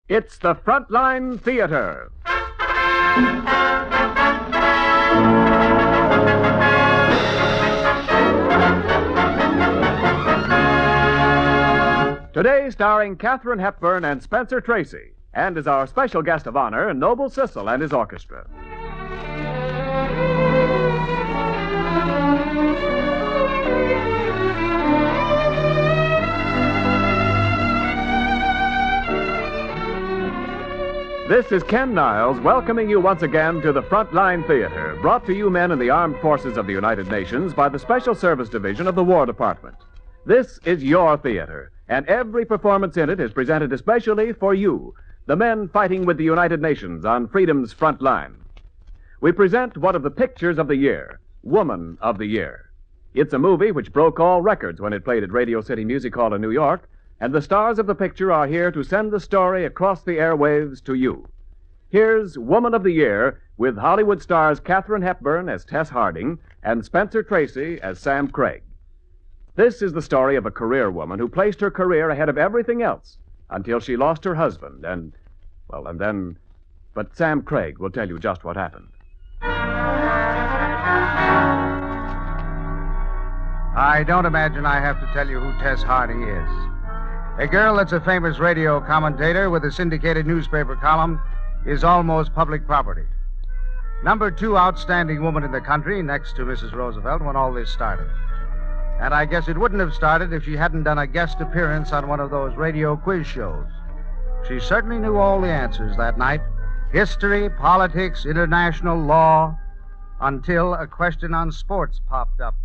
It's the Frontline Theater. Today, starring Katharine Hepburn and Spencer Tracy, and as our special guest of honor, Noble Sissle and his orchestra. This is Ken Niles welcoming you once again to the Frontline Theater, brought to you men in the Armed Forces of the United Nations by the Special Service Division of the War Department. This is your theater, and every performance in it is presented especially for you, the men fighting with the United Nations on freedom's front line. We present one of the pictures of the year, Woman of the Year. It's a movie which broke all records when it played at Radio City Music Hall in New York, and the stars of the picture are here to send the story across the airwaves to you. Here's Woman of the Year with Hollywood stars Katharine Hepburn as Tess Harding and Spencer Tracy as Sam Craig. This is the story of a career woman who placed her career ahead of everything else until she lost her husband but Sam Craig will tell you just what happened. I don't imagine I have to tell you who Tess Harding is. A girl that's a famous radio commentator with a syndicated newspaper column is almost public property. Number 2 outstanding woman in the country, next to Mrs. Roosevelt, when all this started. And I guess it wouldn't have started if she hadn't done a guest appearance on one of those radio quiz shows. She certainly knew all the answers that night. History, politics, international law, until a question on sports popped up.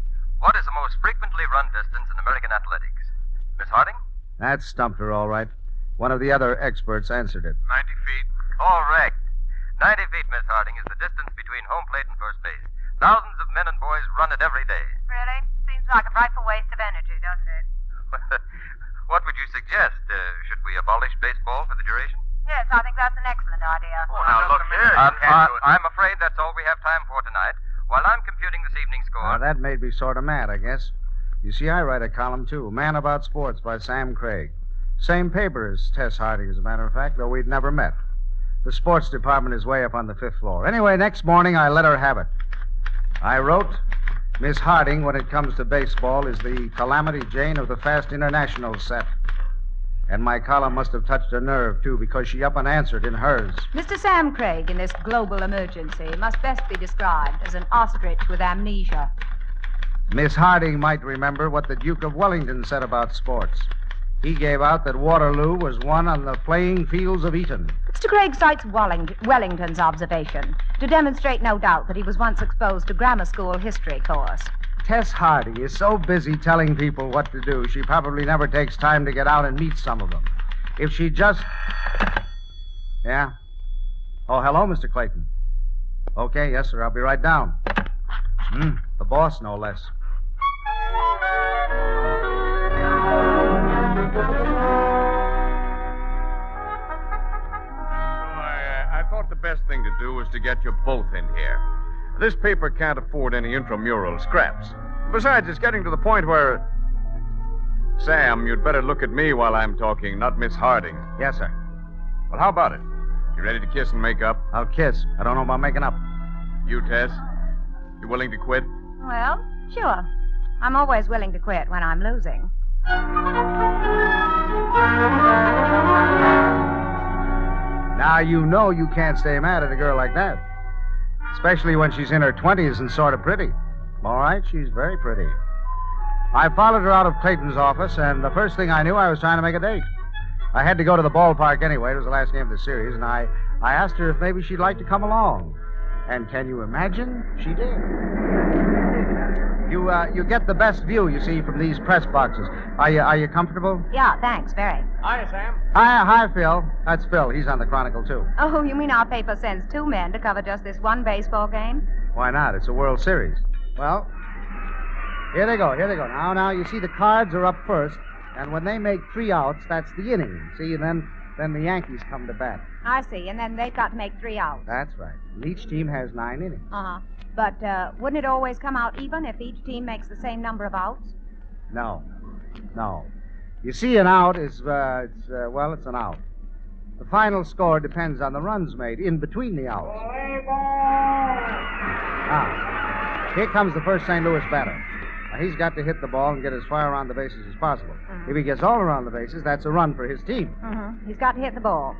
What is the most frequently run distance in American athletics? Miss Harding? That stumped her, all right. One of the other experts answered it. 90 feet. Correct. 90 feet, Miss Harding, is the distance between home plate and first base. Thousands of men and boys run it every day. Really? Seems like a frightful waste of energy, doesn't it? What would you suggest? Should we abolish baseball for the duration? Yes, I think that's an excellent idea. Oh, now look here. I'm afraid that's all we have time for tonight. While I'm computing this evening's score. Now, that made me sort of mad, I guess. You see, I write a column, too. Man About Sports by Sam Craig. Same paper as Tess Harding, as a matter of fact, though we'd never met. The sports department is way up on the 5th floor. Anyway, next morning, I let her have it. I wrote, Miss Harding, when it comes to baseball, is the Calamity Jane of the Fast International set. And my column must have touched her nerve, too, because she up and answered in hers. Mr. Sam Craig, in this global emergency, must best be described as an ostrich with amnesia. Miss Harding might remember what the Duke of Wellington said about sports. He gave out that Waterloo was won on the playing fields of Eton. Mr. Craig cites Wellington's observation to demonstrate, no doubt, that he was once exposed to grammar school history course. Tess Harding is so busy telling people what to do, she probably never takes time to get out and meet some of them. If she just... Yeah? Oh, hello, Mr. Clayton. Okay, yes, sir, I'll be right down. The boss, no less. I thought the best thing to do was to get you both in here. This paper can't afford any intramural scraps. Besides, it's getting to the point where... Sam, you'd better look at me while I'm talking, not Miss Harding. Yes, sir. Well, how about it? You ready to kiss and make up? I'll kiss. I don't know about making up. You, Tess? You willing to quit? Well, sure. I'm always willing to quit when I'm losing. Now, you know you can't stay mad at a girl like that. Especially when she's in her 20s and sort of pretty. All right, she's very pretty. I followed her out of Clayton's office, and the first thing I knew, I was trying to make a date. I had to go to the ballpark anyway. It was the last game of the series, and I asked her if maybe she'd like to come along. And can you imagine? She did. You get the best view, you see, from these press boxes. Are you comfortable? Yeah, thanks, very. Hi, Sam. Hi, Phil. That's Phil. He's on the Chronicle, too. Oh, you mean our paper sends 2 men to cover just this one baseball game? Why not? It's a World Series. Well, here they go. Now, you see the Cards are up first, and when they make 3 outs, that's the inning. See, and then the Yankees come to bat. I see, and then they've got to make 3 outs. That's right. And each team has 9 innings. Uh-huh. But wouldn't it always come out even if each team makes the same number of outs? No. You see, an out is, it's an out. The final score depends on the runs made in between the outs. Now, here comes the first St. Louis batter. Now, he's got to hit the ball and get as far around the bases as possible. If he gets all around the bases, that's a run for his team. He's got to hit the ball.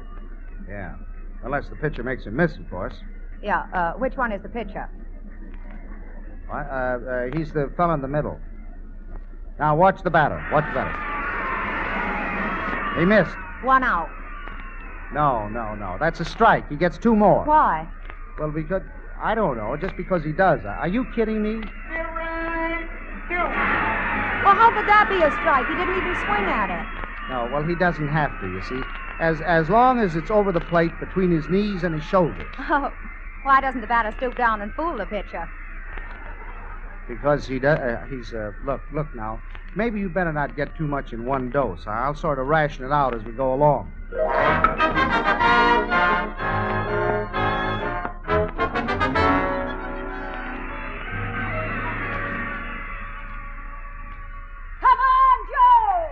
Yeah. Unless the pitcher makes him miss, of course. Yeah, which one is the pitcher? He's the fellow in the middle. Now, watch the batter. Watch the batter. He missed. 1 out. No. That's a strike. He gets 2 more. Why? Well, because... I don't know. Just because he does. Are you kidding me? Well, how could that be a strike? He didn't even swing at it. No, well, he doesn't have to, you see. As long as it's over the plate between his knees and his shoulders. Oh, why doesn't the batter stoop down and fool the pitcher? Because he does. Look now. Maybe you better not get too much in one dose. I'll sort of ration it out as we go along. Come on, Joe!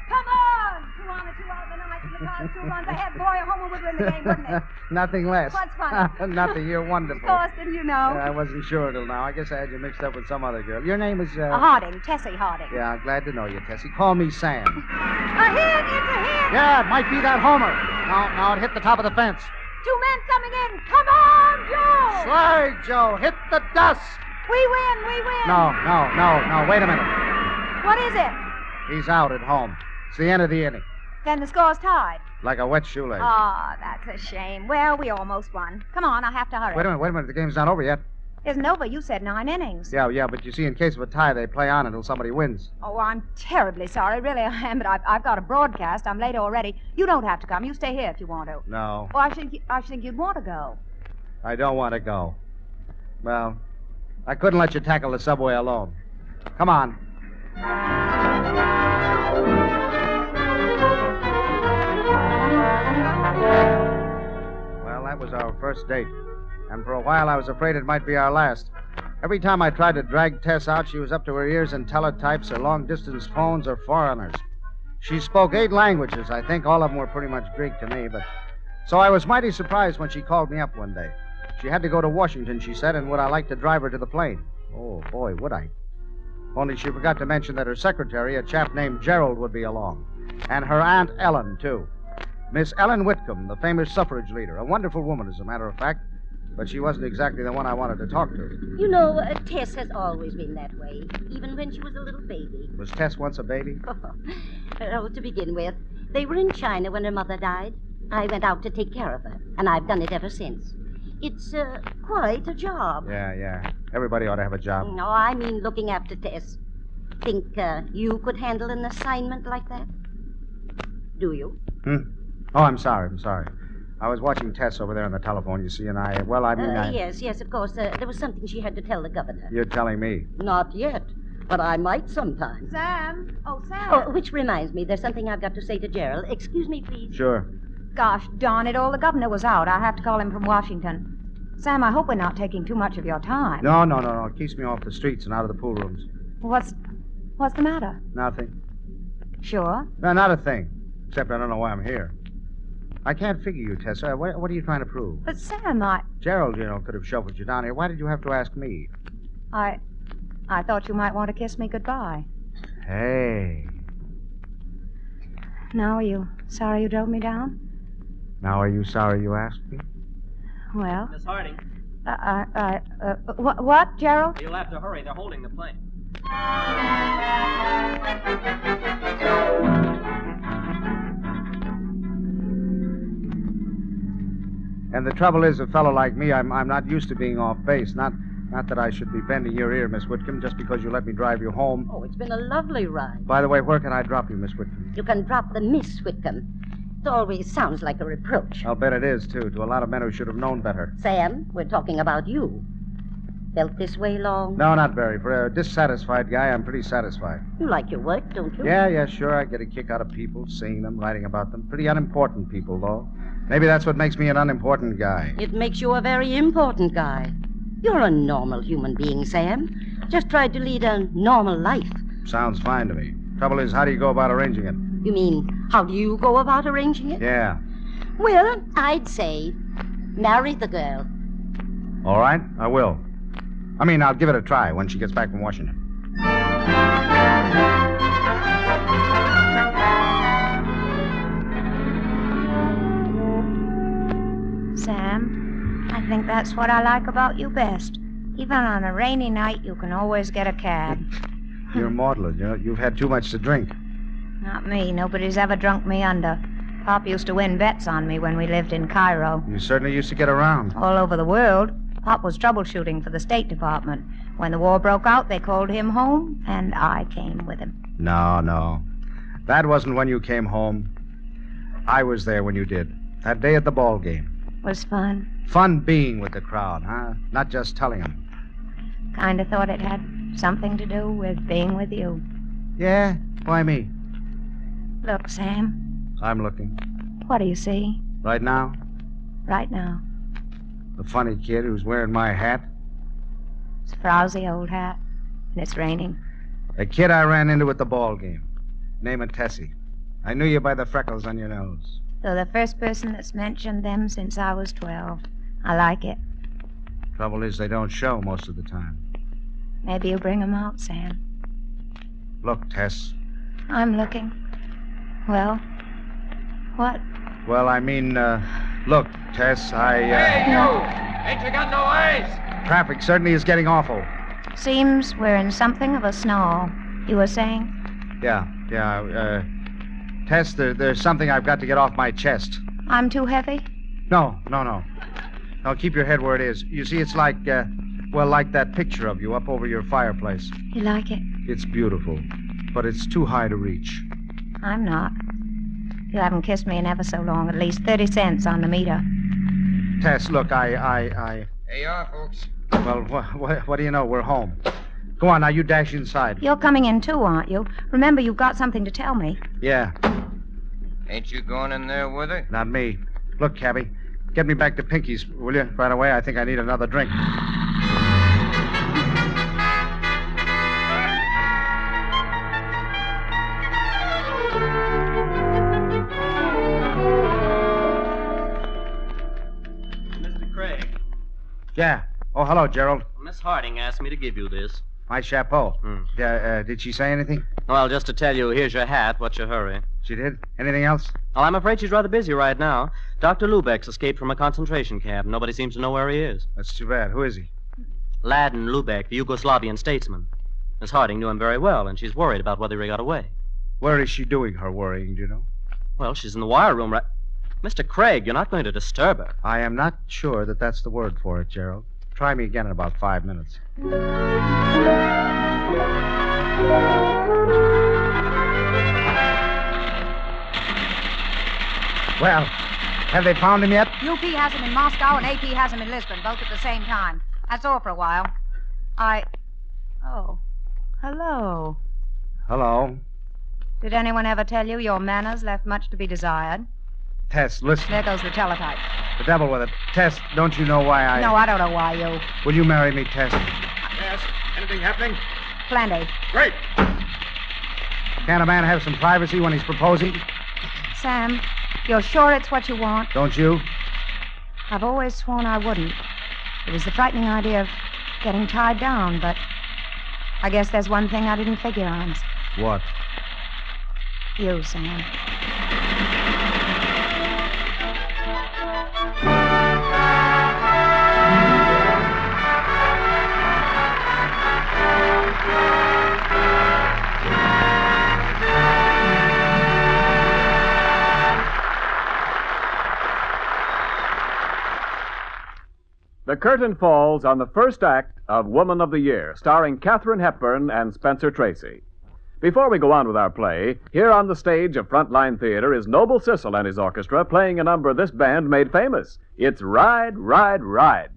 Come on! 2 on and 2 out in the ninth, and the Cubs 2 runs ahead. Boy, a homer would win the game, wouldn't it? Nothing less. What's funny? Nothing. You're wonderful. Of course, didn't you know? I wasn't sure till now. I guess I had you mixed up with some other girl. Your name is... Harding, Tessie Harding. Yeah, I'm glad to know you, Tessie. Call me Sam. A hit! It's a hit! Yeah, it might be that homer. No, it hit the top of the fence. 2 men coming in. Come on, Joe! Slide, Joe. Hit the dust. We win, we win. No. Wait a minute. What is it? He's out at home. It's the end of the inning. Then the score's tied. Like a wet shoelace. Oh, that's a shame. Well, we almost won. Come on, I have to hurry. Wait a minute. The game's not over yet. Isn't over. You said 9 innings. Yeah, but you see, in case of a tie, they play on until somebody wins. Oh, I'm terribly sorry. Really, I am. But I've got a broadcast. I'm late already. You don't have to come. You stay here if you want to. No. Oh, I think you'd want to go. I don't want to go. Well, I couldn't let you tackle the subway alone. Come on. Well, that was our first date. And for a while, I was afraid it might be our last. Every time I tried to drag Tess out, she was up to her ears in teletypes or long-distance phones or foreigners. She spoke 8 languages, I think. All of them were pretty much Greek to me, but... So I was mighty surprised when she called me up one day. She had to go to Washington, she said, and would I like to drive her to the plane? Oh, boy, would I. Only she forgot to mention that her secretary, a chap named Gerald, would be along. And her Aunt Ellen, too. Miss Ellen Whitcomb, the famous suffrage leader. A wonderful woman, as a matter of fact. But she wasn't exactly the one I wanted to talk to. You know, Tess has always been that way, even when she was a little baby. Was Tess once a baby? Oh, to begin with, they were in China when her mother died. I went out to take care of her, and I've done it ever since. It's quite a job. Yeah. Everybody ought to have a job. No, I mean looking after Tess. Think you could handle an assignment like that? Do you? Oh, I'm sorry. I was watching Tess over there on the telephone, you see, and I... Yes, of course. There was something she had to tell the governor. You're telling me. Not yet, but I might sometime. Sam? Oh, Sam. Oh, which reminds me, there's something I've got to say to Gerald. Excuse me, please. Sure. Gosh darn it, all the governor was out. I have to call him from Washington. Sam, I hope we're not taking too much of your time. No. It keeps me off the streets and out of the pool rooms. What's the matter? Nothing. Sure? No, not a thing. Except I don't know why I'm here. I can't figure you, Tessa. What are you trying to prove? But, Sam, Gerald, could have shuffled you down here. Why did you have to ask me? I thought you might want to kiss me goodbye. Hey. Now, are you sorry you drove me down? Now, are you sorry you asked me? Well... Miss Harding. What, Gerald? You'll have to hurry. They're holding the plane. And the trouble is, a fellow like me, I'm not used to being off base. Not that I should be bending your ear, Miss Whitcomb, just because you let me drive you home. Oh, it's been a lovely ride. By the way, where can I drop you, Miss Whitcomb? You can drop the Miss Whitcomb. It always sounds like a reproach. I'll bet it is, too, to a lot of men who should have known better. Sam, we're talking about you. Felt this way long? No, not very. For a dissatisfied guy, I'm pretty satisfied. You like your work, don't you? Yeah, sure. I get a kick out of people, seeing them, writing about them. Pretty unimportant people, though. Maybe that's what makes me an unimportant guy. It makes you a very important guy. You're a normal human being, Sam. Just tried to lead a normal life. Sounds fine to me. Trouble is, how do you go about arranging it? You mean, how do you go about arranging it? Yeah. Well, I'd say marry the girl. All right, I will. I mean, I'll give it a try when she gets back from Washington. Sam, I think that's what I like about you best. Even on a rainy night, you can always get a cab. You're maudlin. You've had too much to drink. Not me. Nobody's ever drunk me under. Pop used to win bets on me when we lived in Cairo. You certainly used to get around. All over the world. Pop was troubleshooting for the State Department. When the war broke out, they called him home, and I came with him. No. That wasn't when you came home. I was there when you did. That day at the ball game. Was fun. Fun being with the crowd, huh? Not just telling them. Kind of thought it had something to do with being with you. Yeah? Why me? Look, Sam, I'm looking. what do you see Right now? right now? The funny kid who's wearing my hat. It's a frowsy old hat, and it's raining. A kid I ran into at the ball game. Name of Tessie. I knew you by the freckles on your nose. You're the first person that's mentioned them since I was 12. I like it. Trouble is, they don't show most of the time. Maybe you bring 'em out, Sam. Look, Tess. I'm looking. Well, what? Well, I mean, look, Tess, Hey, you! Ain't you got no eyes? Traffic certainly is getting awful. Seems we're in something of a snarl. You were saying? Yeah. Tess, there's something I've got to get off my chest. I'm too heavy? No. No, keep your head where it is. You see, it's like that picture of you up over your fireplace. You like it? It's beautiful, but it's too high to reach. I'm not. You haven't kissed me in ever so long. At least 30 cents on the meter. Tess, look, There you are, folks. Well, what do you know? We're home. Go on, now you dash inside. You're coming in too, aren't you? Remember, you've got something to tell me. Yeah, Ain't you going in there with her? not me. Look, Cabby, get me back to Pinky's, will you? Right away, I think I need another drink. Mr. Craig, Yeah. Oh, hello, Gerald. Miss Harding asked me to give you this. My chapeau. Did she say anything? Well, just to tell you, here's your hat. What's your hurry? She did? Anything else? Well, I'm afraid she's rather busy right now. Dr. Lubeck's escaped from a concentration camp. Nobody seems to know where he is. That's too bad. Who is he? Ladin Lubeck, the Yugoslavian statesman. Miss Harding knew him very well, and she's worried about whether he got away. Where is she doing her worrying, do you know? Well, she's in the wire room right... Mr. Craig, you're not going to disturb her. I am not sure that that's the word for it, Gerald. Try me again in about 5 minutes. Well, have they found him yet? UP has him in Moscow and AP has him in Lisbon, both at the same time. That's all for a while. Oh. Hello. Hello. Did anyone ever tell you your manners left much to be desired? Tess, listen. There goes the teletype. The devil with it. Tess, don't you know why I... No, I don't know why you. Will you marry me, Tess? Yes. Anything happening? Plenty. Great. Can't a man have some privacy when he's proposing? Sam, you're sure it's what you want? Don't you? I've always sworn I wouldn't. It was the frightening idea of getting tied down, but I guess there's one thing I didn't figure on. What? You, Sam. The curtain falls on the first act of Woman of the Year, starring Katharine Hepburn and Spencer Tracy. Before we go on with our play, here on the stage of Frontline Theater is Noble Sissle and his orchestra playing a number this band made famous. It's Ride, Ride, Ride.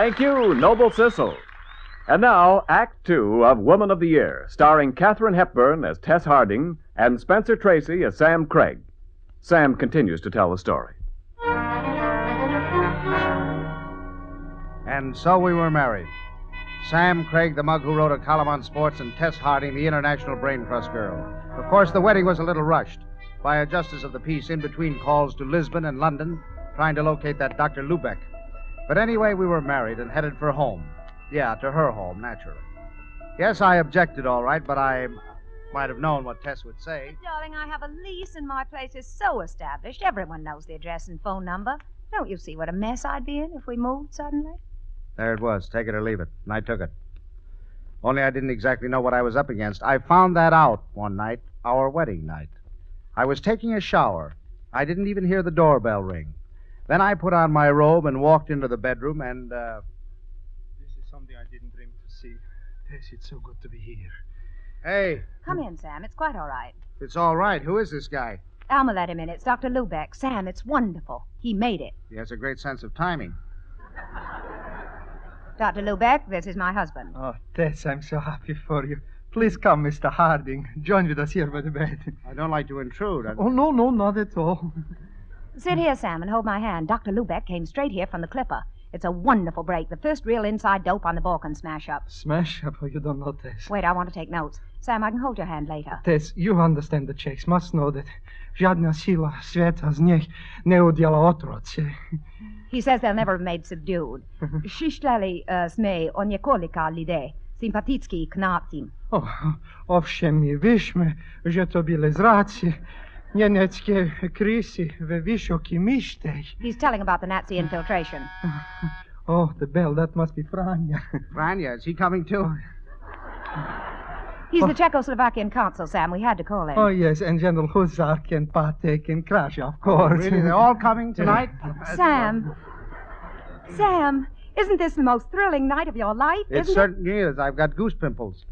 Thank you, Noble Sissel. And now, Act Two of Woman of the Year, starring Katharine Hepburn as Tess Harding and Spencer Tracy as Sam Craig. Sam continues to tell the story. And so we were married. Sam Craig, the mug who wrote a column on sports, and Tess Harding, the international brain trust girl. Of course, the wedding was a little rushed by a justice of the peace in between calls to Lisbon and London, trying to locate that Dr. Lubeck. But anyway, we were married and headed for home. Yeah, to her home, naturally. Yes, I objected, all right, but I might have known what Tess would say. Darling, I have a lease, and my place is so established. Everyone knows the address and phone number. Don't you see what a mess I'd be in if we moved suddenly? There it was. Take it or leave it. And I took it. Only I didn't exactly know what I was up against. I found that out one night, our wedding night. I was taking a shower. I didn't even hear the doorbell ring. Then I put on my robe and walked into the bedroom and, This is something I didn't dream to see. Tess, it's so good to be here. Hey, Come in, Sam. It's quite all right. it's all right. Who is this guy? Alma let him in. It's Dr. Lubeck. Sam, it's wonderful. He made it. He has a great sense of timing. Dr. Lubeck, this is my husband. Oh, Tess, I'm so happy for you. Please come, Mr. Harding. Join with us here by the bed. I don't like to intrude. Oh, no, not at all. Sit here, Sam, and hold my hand. Dr. Lubeck came straight here from the Clipper. It's a wonderful break. The first real inside dope on the Balkan smash-up. Smash up, you don't know, Tess. Wait, I want to take notes. Sam, I can hold your hand later. Tess, you understand the Czechs. Must know that žadna sila sveta z njih ne udjela otroce. He says they'll never have made subdued. Šišteli sme o několika lidé, sympatický k nacím. Oh, ovšem mi višme, že to bile zraci. Německé krysy ve vysoki mištej. He's telling about the Nazi infiltration. Oh, the bell, that must be Franja. Franja, is he coming too? He's the Czechoslovakian consul, Sam. We had to call him. Oh, yes, and General Hussar can partake in crash, of course. Really? They're all coming tonight? Sam, isn't this the most thrilling night of your life? It Isn't certainly is. I've got goose pimples.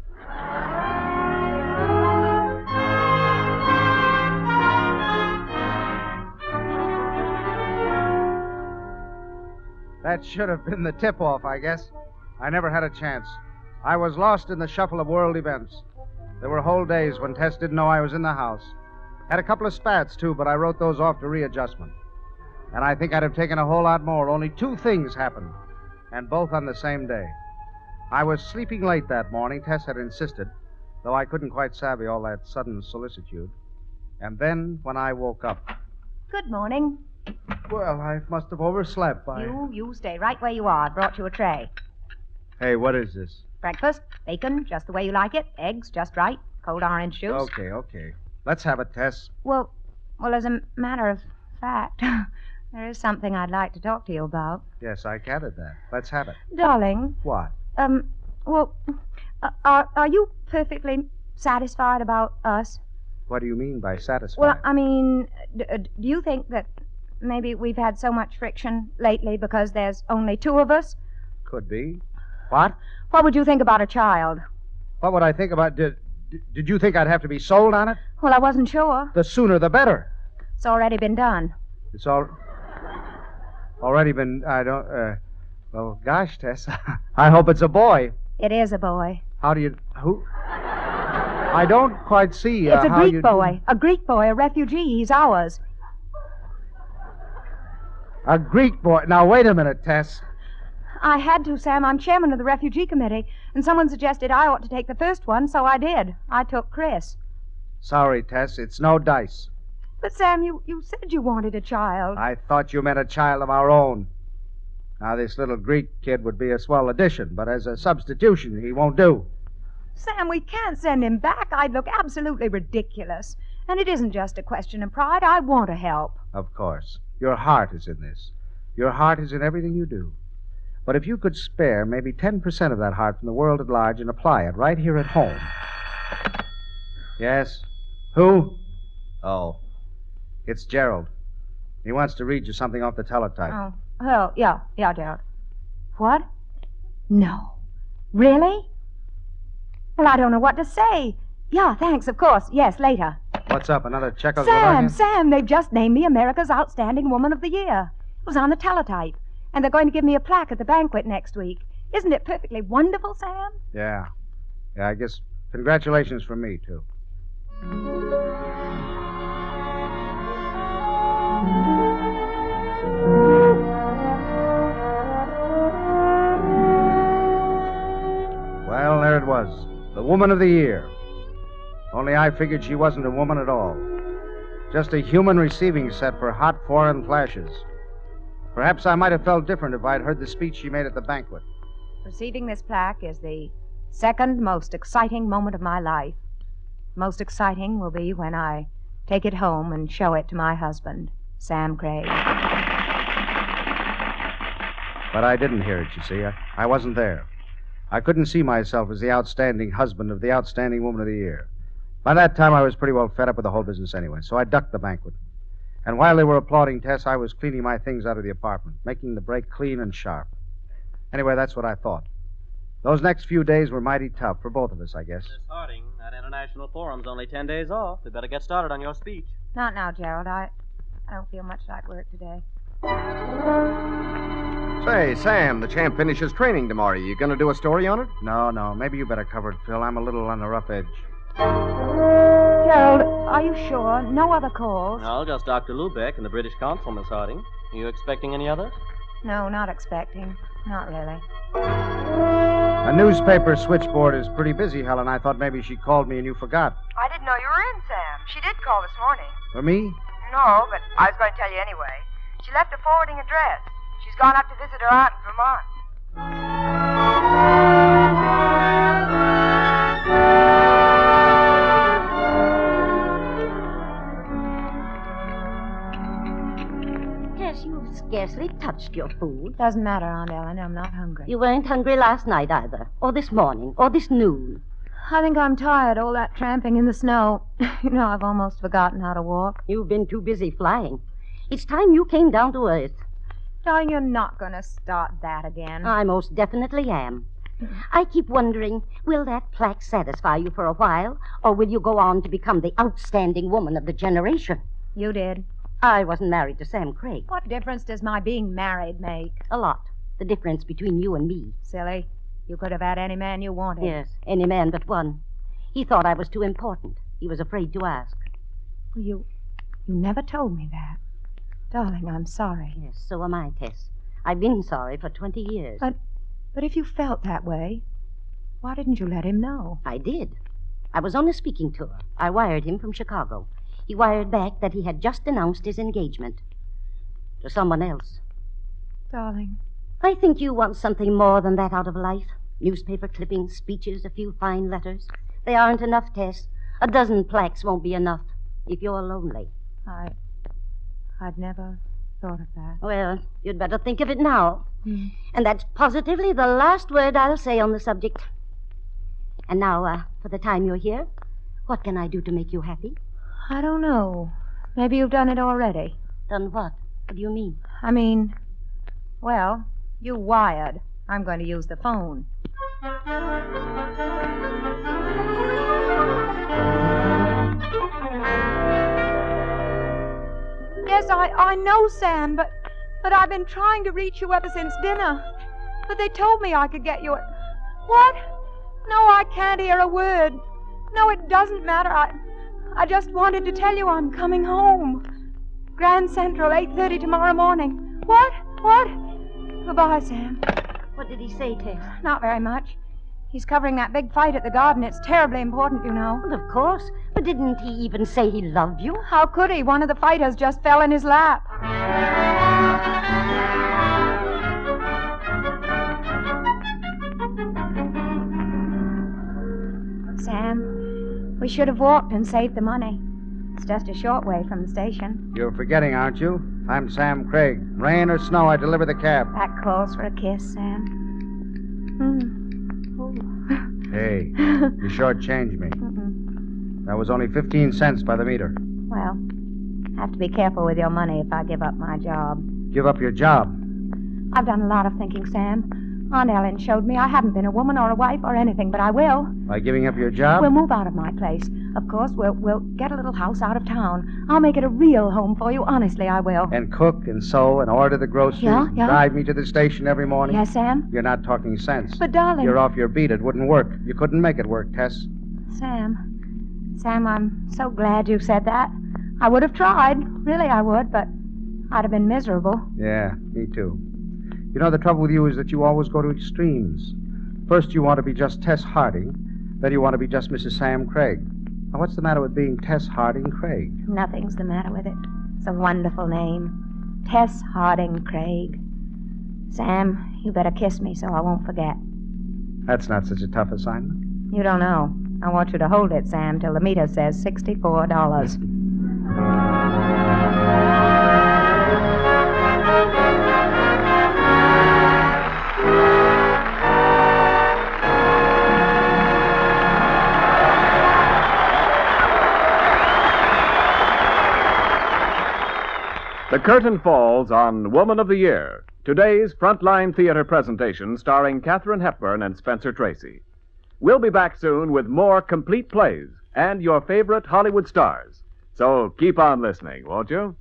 That should have been the tip-off, I guess. I never had a chance. I was lost in the shuffle of world events. There were whole days when Tess didn't know I was in the house. Had a couple of spats, too, but I wrote those off to readjustment. And I think I'd have taken a whole lot more. Only two things happened, and both on the same day. I was sleeping late that morning, Tess had insisted, though I couldn't quite savvy all that sudden solicitude. And then, when I woke up... Good morning. Well, I must have overslept. You stay right where you are. I brought you a tray. Hey, what is this? Breakfast, bacon, just the way you like it. Eggs, just right. Cold orange juice. Okay. Let's have it, Tess. Well, as a matter of fact, there is something I'd like to talk to you about. Yes, I gathered that. Let's have it. Darling. What? Are you perfectly satisfied about us? What do you mean by satisfied? Well, I mean, do you think that maybe we've had so much friction lately because there's only two of us? Could be. What? What would you think about a child? What would I think about... Did you think I'd have to be sold on it? Well, I wasn't sure. The sooner the better. It's already been done. It's already been... I don't... Well, gosh, Tess. I hope it's a boy. It is a boy. How do you... Who... I don't quite see It's a how Greek you... boy. A Greek boy, a refugee. He's ours. A Greek boy. Now, wait a minute, Tess. I had to, Sam. I'm chairman of the refugee committee, and someone suggested I ought to take the first one, so I did. I took Chris. Sorry, Tess. It's no dice. But, Sam, you said you wanted a child. I thought you meant a child of our own. Now, this little Greek kid would be a swell addition, but as a substitution, he won't do. Sam, we can't send him back. I'd look absolutely ridiculous. And it isn't just a question of pride. I want to help. Of course. Your heart is in this. Your heart is in everything you do. But if you could spare maybe 10% of that heart from the world at large and apply it right here at home. Yes? Who? Oh. It's Gerald. He wants to read you something off the teletype. Oh, well, yeah, Gerald. What? No. Really? Well, I don't know what to say. Yeah, thanks, of course. Yes, later. What's up, another Czechoslovakian? Sam, they've just named me America's Outstanding Woman of the Year. It was on the teletype. And they're going to give me a plaque at the banquet next week. Isn't it perfectly wonderful, Sam? Yeah. Yeah, I guess congratulations from me, too. Well, there it was. The woman of the year. Only I figured she wasn't a woman at all. Just a human receiving set for hot foreign flashes. Perhaps I might have felt different if I'd heard the speech she made at the banquet. Receiving this plaque is the second most exciting moment of my life. Most exciting will be when I take it home and show it to my husband, Sam Craig. But I didn't hear it, you see. I wasn't there. I couldn't see myself as the outstanding husband of the outstanding woman of the year. By that time, I was pretty well fed up with the whole business anyway, so I ducked the banquet. And while they were applauding Tess, I was cleaning my things out of the apartment, making the break clean and sharp. Anyway, that's what I thought. Those next few days were mighty tough for both of us, I guess. Miss Harding, that international forum's only 10 days off. We better get started on your speech. Not now, Gerald. I don't feel much like work today. Say, Sam, the champ finishes training tomorrow. You going to do a story on it? No. Maybe you better cover it, Phil. I'm a little on the rough edge. Gerald, are you sure? No other calls? No, just Dr. Lubeck and the British consul, Miss Harding. Are you expecting any others? No, not expecting. Not really. A newspaper switchboard is pretty busy, Helen. I thought maybe she called me and you forgot. I didn't know you were in, Sam. She did call this morning. For me? No, but I was going to tell you anyway. She left a forwarding address. She's gone up to visit her aunt in Vermont. Tess, you've scarcely touched your food. Doesn't matter, Aunt Ellen. I'm not hungry. You weren't hungry last night either, or this morning, or this noon. I think I'm tired, all that tramping in the snow. You know, I've almost forgotten how to walk. You've been too busy flying. It's time you came down to earth. Darling, you're not going to start that again. I most definitely am. I keep wondering, will that plaque satisfy you for a while, or will you go on to become the outstanding woman of the generation? You did. I wasn't married to Sam Craig. What difference does my being married make? A lot. The difference between you and me. Silly. You could have had any man you wanted. Yes, any man but one. He thought I was too important. He was afraid to ask. Well, you never told me that. Darling, I'm sorry. Yes, so am I, Tess. I've been sorry for 20 years. But if you felt that way, why didn't you let him know? I did. I was on a speaking tour. I wired him from Chicago. He wired back that he had just announced his engagement to someone else. Darling. I think you want something more than that out of life. Newspaper clippings, speeches, a few fine letters. They aren't enough, Tess. A dozen plaques won't be enough if you're lonely. I'd never thought of that. Well, you'd better think of it now. And that's positively the last word I'll say on the subject. And now, for the time you're here, what can I do to make you happy? I don't know. Maybe you've done it already. Done what? What do you mean? I mean, well, you wired. I'm going to use the phone. Yes, I know, Sam, but I've been trying to reach you ever since dinner. But they told me I could get you at... What? No, I can't hear a word. No, it doesn't matter. I just wanted to tell you I'm coming home. Grand Central, 8:30 tomorrow morning. What? Goodbye, Sam. What did he say, Tess? Not very much. He's covering that big fight at the garden. It's terribly important, you know. Well, of course. But didn't he even say he loved you? How could he? One of the fighters just fell in his lap. Sam, we should have walked and saved the money. It's just a short way from the station. You're forgetting, aren't you? I'm Sam Craig. Rain or snow, I deliver the cab. That calls for a kiss, Sam. Hey, you shortchanged me. That was only 15 cents by the meter. Well, I have to be careful with your money if I give up my job. Give up your job? I've done a lot of thinking, Sam. Aunt Ellen showed me I haven't been a woman or a wife or anything, but I will. By giving up your job? We'll move out of my place. Of course, we'll get a little house out of town. I'll make it a real home for you. Honestly, I will. And cook and sew and order the groceries. Yeah. Drive me to the station every morning. Yes, Sam? You're not talking sense. But, darling... You're off your beat. It wouldn't work. You couldn't make it work, Tess. Sam, I'm so glad you said that. I would have tried. Really, I would, but I'd have been miserable. Yeah, me too. You know, the trouble with you is that you always go to extremes. First, you want to be just Tess Harding. Then you want to be just Mrs. Sam Craig. Now, what's the matter with being Tess Harding Craig? Nothing's the matter with it. It's a wonderful name. Tess Harding Craig. Sam, you better kiss me so I won't forget. That's not such a tough assignment. You don't know. I want you to hold it, Sam, till the meter says $64. The curtain falls on Woman of the Year, today's Frontline Theater presentation starring Katharine Hepburn and Spencer Tracy. We'll be back soon with more complete plays and your favorite Hollywood stars. So keep on listening, won't you?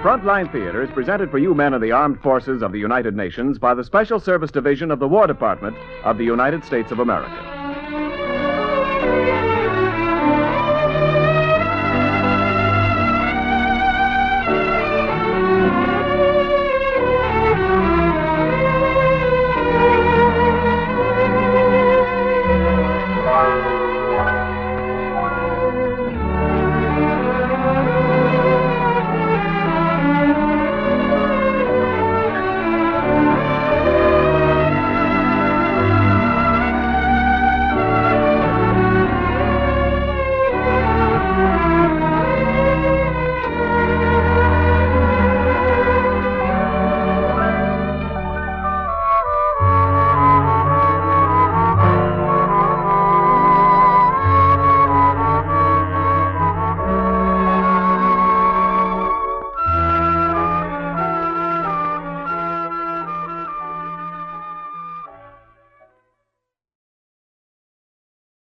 Frontline Theater is presented for you men of the Armed Forces of the United Nations by the Special Service Division of the War Department of the United States of America.